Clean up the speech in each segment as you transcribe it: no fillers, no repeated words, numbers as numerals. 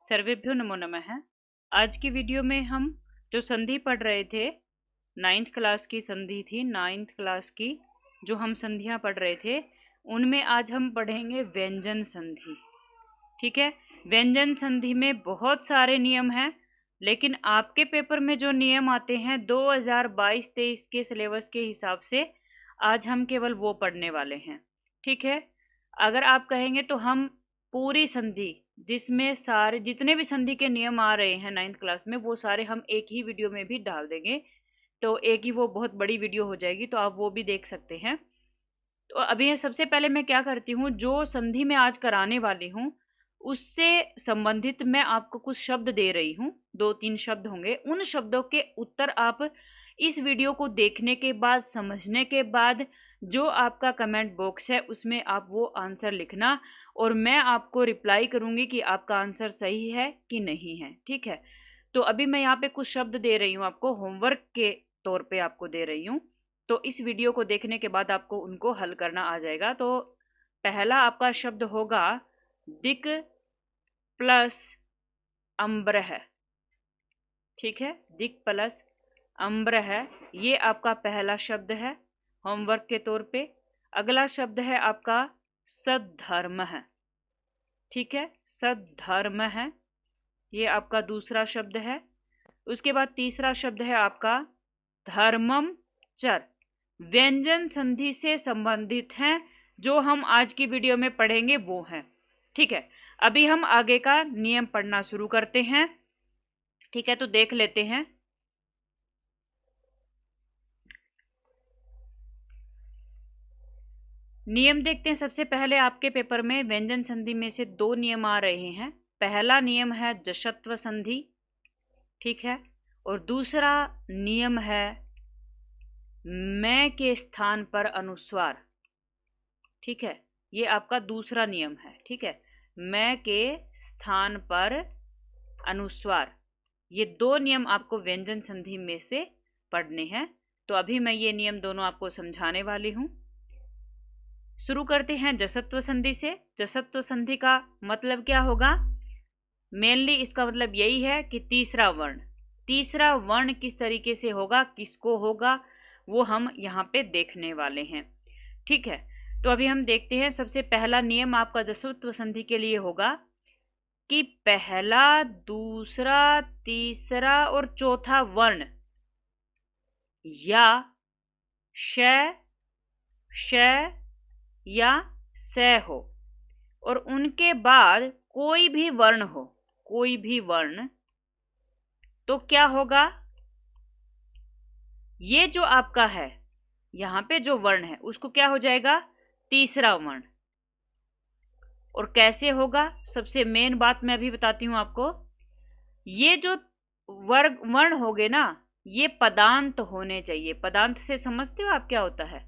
सर्वेभ्यो नमो नमः। आज की वीडियो में हम जो संधि पढ़ रहे थे, 9th क्लास की संधि थी, 9th क्लास की जो हम संधियां पढ़ रहे थे, उनमें आज हम पढ़ेंगे व्यंजन संधि। ठीक है, व्यंजन संधि में बहुत सारे नियम हैं, लेकिन आपके पेपर में जो नियम आते हैं 2022-23 के सिलेबस के हिसाब से आज हम केवल वो पढ़ने वाले हैं। ठीक है, अगर आप कहेंगे तो हम पूरी संधि, जिसमें सारे जितने भी संधि के नियम आ रहे हैं 9th क्लास में, वो सारे हम एक ही वीडियो में भी डाल देंगे। तो एक ही वो बहुत बड़ी वीडियो हो जाएगी, तो आप वो भी देख सकते हैं। तो अभी सबसे पहले मैं क्या करती हूँ, जो संधि में आज कराने वाली हूँ उससे संबंधित मैं आपको कुछ शब्द दे रही हूँ, 2-3 शब्द होंगे। उन शब्दों के उत्तर आप इस वीडियो को देखने के बाद, समझने के बाद, जो आपका कमेंट बॉक्स है उसमें आप वो आंसर लिखना, और मैं आपको रिप्लाई करूंगी कि आपका आंसर सही है कि नहीं है। ठीक है, तो अभी मैं यहाँ पे कुछ शब्द दे रही हूँ आपको, होमवर्क के तौर पे आपको दे रही हूँ। तो इस वीडियो को देखने के बाद आपको उनको हल करना आ जाएगा। तो पहला आपका शब्द होगा दिक प्लस अम्ब्रह। ठीक है, दिक प्लस अम्ब्रह, ये आपका पहला शब्द है होमवर्क के तौर पे। अगला शब्द है आपका सद्धर्म है। ठीक है, सद्धर्म है, ये आपका दूसरा शब्द है। उसके बाद तीसरा शब्द है आपका धर्मम चर। व्यंजन संधि से संबंधित हैं, जो हम आज की वीडियो में पढ़ेंगे वो हैं। ठीक है, अभी हम आगे का नियम पढ़ना शुरू करते हैं। ठीक है, तो देख लेते हैं। नियम देखते हैं। सबसे पहले आपके पेपर में व्यंजन संधि में से 2 नियम आ रहे हैं। पहला नियम है जशत्व संधि। ठीक है, और दूसरा नियम है मैं के स्थान पर अनुस्वार। ठीक है, ये आपका दूसरा नियम है। ठीक है, मैं के स्थान पर अनुस्वार, ये 2 नियम आपको व्यंजन संधि में से पढ़ने हैं। तो अभी मैं ये नियम दोनों आपको समझाने वाली हूं। शुरू करते हैं जसत्व संधि से। जसत्व संधि का मतलब क्या होगा? मेनली इसका मतलब यही है कि तीसरा वर्ण किस तरीके से होगा, किसको होगा, वो हम यहाँ पे देखने वाले हैं। ठीक है, तो अभी हम देखते हैं। सबसे पहला नियम आपका जसत्व संधि के लिए होगा कि पहला, दूसरा, तीसरा और चौथा वर्ण या श, श या स हो, और उनके बाद कोई भी वर्ण हो, कोई भी वर्ण, तो क्या होगा? ये जो आपका है यहाँ पे जो वर्ण है उसको क्या हो जाएगा? तीसरा वर्ण। और कैसे होगा? सबसे मेन बात मैं अभी बताती हूँ आपको। ये जो वर्ण हो गए ना, ये पदांत होने चाहिए। पदांत से समझते हो आप क्या होता है?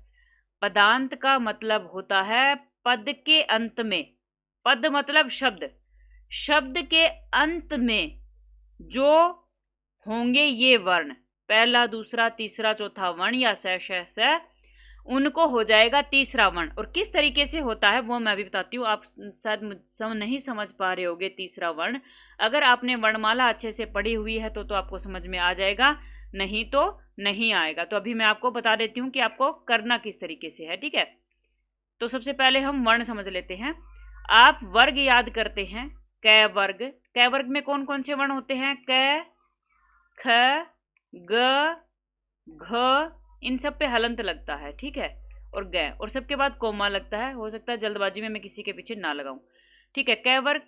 पदांत का मतलब होता है पद के अंत में। पद मतलब शब्द, शब्द के अंत में जो होंगे ये वर्ण, पहला, दूसरा, तीसरा, चौथा वर्ण या स, उनको हो जाएगा तीसरा वर्ण। और किस तरीके से होता है वो मैं अभी बताती हूँ। आप शायद नहीं समझ पा रहे होगे तीसरा वर्ण। अगर आपने वर्णमाला अच्छे से पढ़ी हुई है तो आपको समझ में आ जाएगा, नहीं तो नहीं आएगा। तो अभी मैं आपको बता देती हूँ कि आपको करना किस तरीके से है। ठीक है, तो सबसे पहले हम वर्ण समझ लेते हैं। आप वर्ग याद करते हैं, क वर्ग। क वर्ग में कौन कौन से वर्ण होते हैं? क, ख, ग, घ, इन सब पे हलंत लगता है। ठीक है, और ग, और सबके बाद कोमा लगता है। हो सकता है जल्दबाजी में मैं किसी के पीछे ना लगाऊं। ठीक है, क वर्ग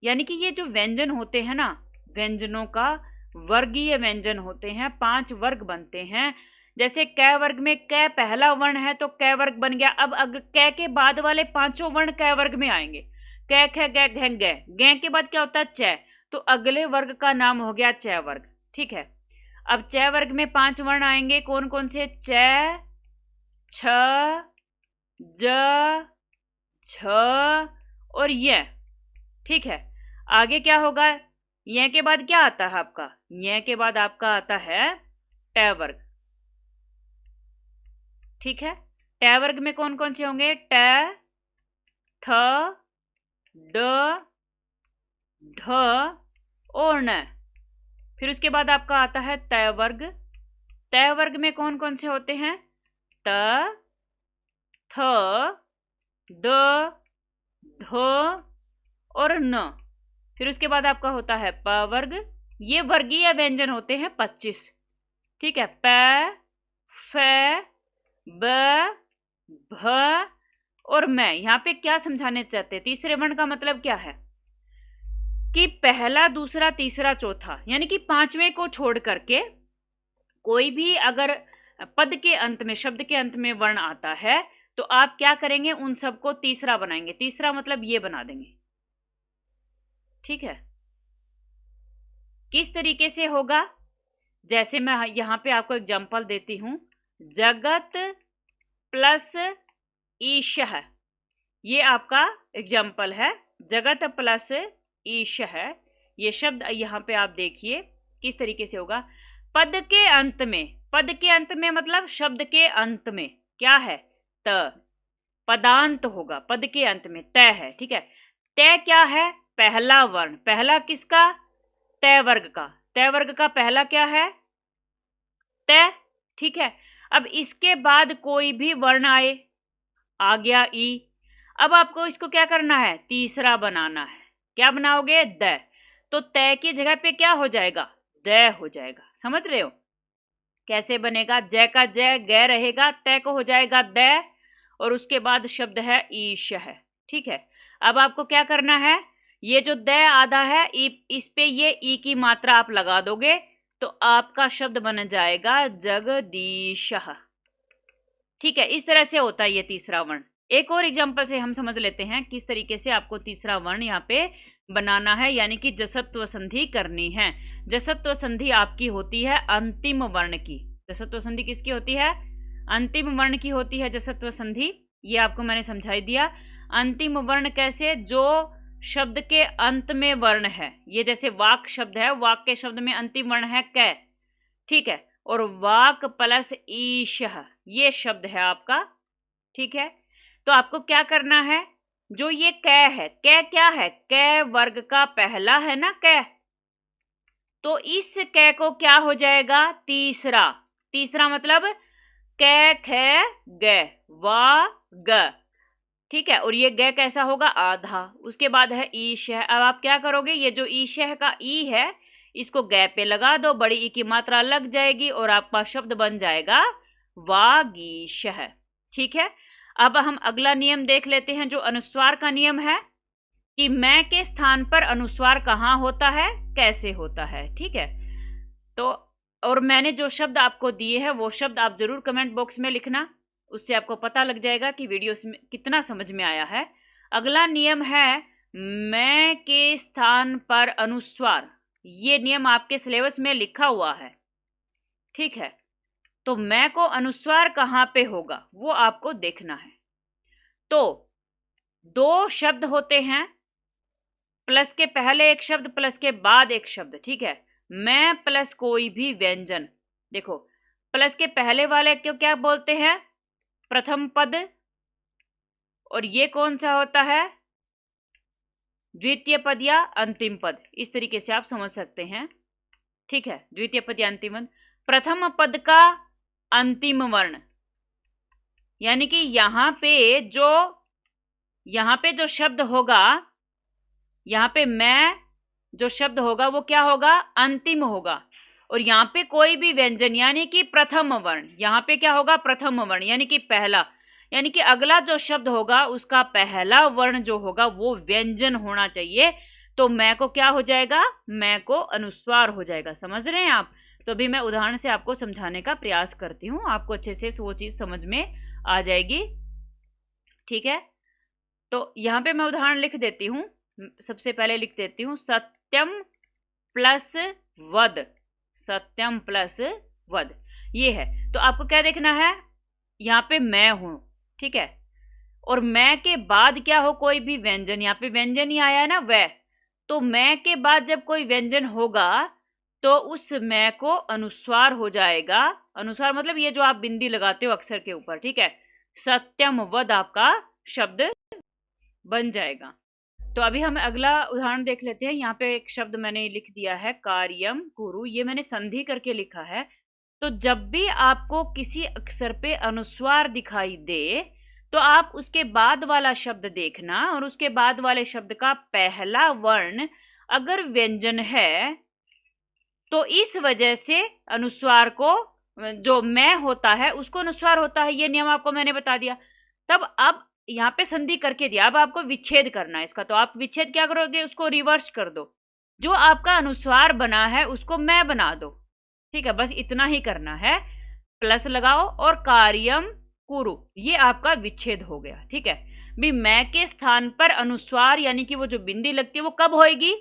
यानी कि ये जो व्यंजन होते हैं ना, व्यंजनों का वर्गीय व्यंजन होते हैं, 5 वर्ग बनते हैं। जैसे क वर्ग में क पहला वर्ण है तो क वर्ग बन गया। अब अगर क के बाद वाले 5 वर्ण क वर्ग में आएंगे, क, ख, ग, घ, ग के बाद क्या होता है? च, तो अगले वर्ग का नाम हो गया च वर्ग। ठीक है, अब च वर्ग में 5 वर्ण आएंगे, कौन कौन से? च, छ, ज, झ और य। ठीक है, आगे क्या होगा? य के बाद क्या आता है आपका? य के बाद आपका आता है ट वर्ग। ठीक है, ट वर्ग में कौन कौन से होंगे? ट, थ, ड, ढ और न। फिर उसके बाद आपका आता है तय वर्ग। तय वर्ग में कौन कौन से होते हैं? त, थ, द, ध और न। फिर उसके बाद आपका होता है प वर्ग। ये वर्गीय व्यंजन होते हैं 25। ठीक है, प, फ, ब, भ और मैं। यहाँ पे क्या समझाने चाहते हैं? तीसरे वर्ण का मतलब क्या है कि पहला, दूसरा, तीसरा, चौथा, यानी कि पांचवें को छोड़ करके कोई भी अगर पद के अंत में, शब्द के अंत में वर्ण आता है तो आप क्या करेंगे? उन सबको तीसरा बनाएंगे। तीसरा मतलब ये बना देंगे। ठीक है, किस तरीके से होगा? जैसे मैं यहां पे आपको एग्जांपल देती हूं, जगत प्लस ईशः, ये आपका एग्जाम्पल है। जगत प्लस ईशः, ये शब्द यहाँ पे आप देखिए किस तरीके से होगा। पद के अंत में, पद के अंत में मतलब शब्द के अंत में क्या है? त, पदांत होगा। पद के अंत में तय है। ठीक है, तय क्या है? पहला वर्ण। पहला किसका? तय वर्ग का। तय वर्ग का पहला क्या है? तय। ठीक है, अब इसके बाद कोई भी वर्ण आए, आ गया ई। अब आपको इसको क्या करना है? तीसरा बनाना है। क्या बनाओगे? द। तो तय की जगह पे क्या हो जाएगा? द हो जाएगा। समझ रहे हो कैसे बनेगा? जय का जय ग रहेगा, तय को हो जाएगा द और उसके बाद शब्द है ईश है। ठीक है, अब आपको क्या करना है? ये जो द आधा है, इस पे ये ई की मात्रा आप लगा दोगे तो आपका शब्द बन जाएगा जगदीशः। ठीक है, इस तरह से होता है ये तीसरा वर्ण। एक और एग्जांपल से हम समझ लेते हैं किस तरीके से आपको तीसरा वर्ण यहाँ पे बनाना है, यानी कि जसत्व संधि करनी है। जसत्व संधि आपकी होती है अंतिम वर्ण की। जसत्व संधि किसकी होती है? अंतिम वर्ण की होती है जसत्व संधि। ये आपको मैंने समझाई दिया। अंतिम वर्ण कैसे? जो शब्द के अंत में वर्ण है। ये जैसे वाक शब्द है, वाक के शब्द में अंतिम वर्ण है क। ठीक है, और वाक प्लस ईशः ये शब्द है आपका। ठीक है, तो आपको क्या करना है? जो ये क है, क क्या है? क वर्ग का पहला है ना क, तो इस क को क्या हो जाएगा? तीसरा। तीसरा मतलब क ख ग वा ग। ठीक है, और ये ग कैसा होगा? आधा। उसके बाद है ईश है। अब आप क्या करोगे? ये जो ईश है का ई है, इसको ग पे लगा दो, बड़ी ई की मात्रा लग जाएगी और आपका शब्द बन जाएगा वागीशः। ठीक है, अब हम अगला नियम देख लेते हैं जो अनुस्वार का नियम है कि मैं के स्थान पर अनुस्वार कहाँ होता है, कैसे होता है। ठीक है, तो और मैंने जो शब्द आपको दिए हैं वो शब्द आप जरूर कमेंट बॉक्स में लिखना, उससे आपको पता लग जाएगा कि वीडियो में कितना समझ में आया है। अगला नियम है मैं के स्थान पर अनुस्वार। ये नियम आपके सिलेबस में लिखा हुआ है। ठीक है, तो मैं को अनुस्वार कहाँ पे होगा वो आपको देखना है। तो दो शब्द होते हैं, प्लस के पहले एक शब्द, प्लस के बाद एक शब्द। ठीक है, मैं प्लस कोई भी व्यंजन। देखो, प्लस के पहले वाले को क्या बोलते हैं? प्रथम पद। और ये कौन सा होता है? द्वितीय पद या अंतिम पद। इस तरीके से आप समझ सकते हैं। ठीक है, द्वितीय पद या अंतिम पद। प्रथम पद का अंतिम वर्ण, यानी कि यहां पे जो शब्द होगा, यहां पे मैं जो शब्द होगा वो क्या होगा? अंतिम होगा। और यहाँ पे कोई भी व्यंजन यानी कि प्रथम वर्ण, यहाँ पे क्या होगा? प्रथम वर्ण यानी कि पहला, यानी कि अगला जो शब्द होगा उसका पहला वर्ण जो होगा वो व्यंजन होना चाहिए। तो मैं को क्या हो जाएगा? मैं को अनुस्वार हो जाएगा। समझ रहे हैं आप? तो अभी मैं उदाहरण से आपको समझाने का प्रयास करती हूँ, आपको अच्छे से वो चीज समझ में आ जाएगी। ठीक है, तो यहाँ पे मैं उदाहरण लिख देती हूँ। सबसे पहले लिख देती हूँ सत्यम प्लस वद। सत्यम प्लस वद ये है। तो आपको क्या देखना है? यहाँ पे मैं हूं। ठीक है, और मैं के बाद क्या हो? कोई भी व्यंजन। यहाँ पे व्यंजन ही आया है ना, वह। तो मैं के बाद जब कोई व्यंजन होगा तो उस मैं को अनुस्वार हो जाएगा। अनुस्वार मतलब ये जो आप बिंदी लगाते हो अक्षर के ऊपर। ठीक है, सत्यम वद आपका शब्द बन जाएगा। तो अभी हम अगला उदाहरण देख लेते हैं। यहाँ पे एक शब्द मैंने लिख दिया है कार्यम कुरु, ये मैंने संधि करके लिखा है। तो जब भी आपको किसी अक्षर पे अनुस्वार दिखाई दे तो आप उसके बाद वाला शब्द देखना, और उसके बाद वाले शब्द का पहला वर्ण अगर व्यंजन है तो इस वजह से अनुस्वार को, जो मैं होता है उसको अनुस्वार होता है, ये नियम आपको मैंने बता दिया। तब अब यहाँ पे संधि करके दिया, अब आपको विच्छेद करना है इसका। तो आप विच्छेद क्या करोगे, उसको रिवर्स कर दो, जो आपका अनुस्वार बना है उसको मैं बना दो। ठीक है, बस इतना ही करना है, प्लस लगाओ और कार्यम कुरु, ये आपका विच्छेद हो गया। ठीक है, भी मैं के स्थान पर अनुस्वार यानी कि वो जो बिंदी लगती है वो कब होएगी,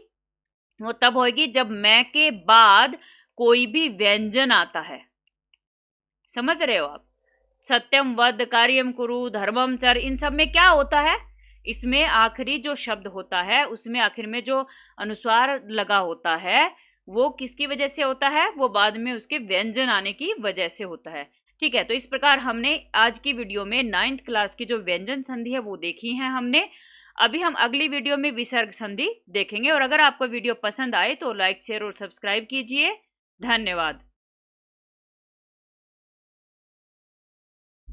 वो तब होएगी जब मैं के बाद कोई भी व्यंजन आता है। समझ रहे हो आप? सत्यम वद, कार्यम कुरु, धर्मम चर, इन सब में क्या होता है, इसमें आखिरी जो शब्द होता है उसमें आखिर में जो अनुस्वार लगा होता है वो किसकी वजह से होता है, वो बाद में उसके व्यंजन आने की वजह से होता है। ठीक है, तो इस प्रकार हमने आज की वीडियो में 9th क्लास की जो व्यंजन संधि है वो देखी है हमने। अभी हम अगली वीडियो में विसर्ग संधि देखेंगे। और अगर आपको वीडियो पसंद आए तो लाइक, शेयर और सब्सक्राइब कीजिए। धन्यवाद।